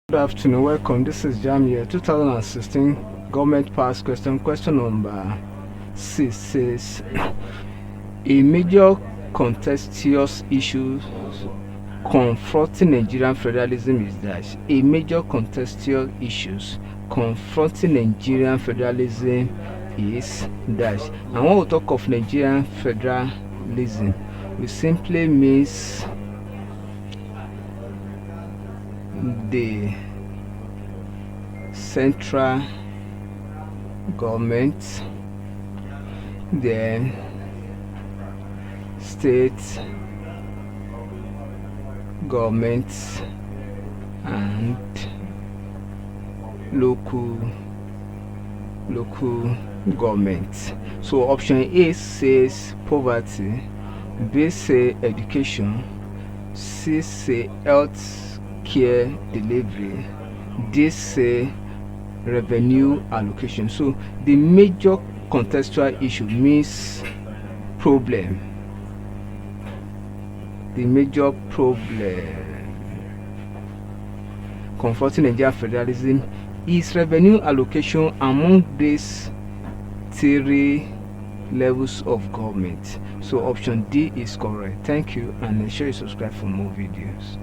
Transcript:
Good afternoon, welcome. This is Jamb here. 2016 government pass question. Question number 6 says a major contentious issue confronting Nigerian federalism is dash. A major contentious issues confronting Nigerian federalism is dash. And when we talk of Nigerian federalism, we simply means the central government, then state governments, and local governments. So option A says poverty, B say education, C say health care delivery, they say revenue allocation. So the major contextual issue means problem. The major problem confronting Nigerian federalism is revenue allocation among these three levels of government. So option D is correct. Thank you, and ensure you subscribe for more videos.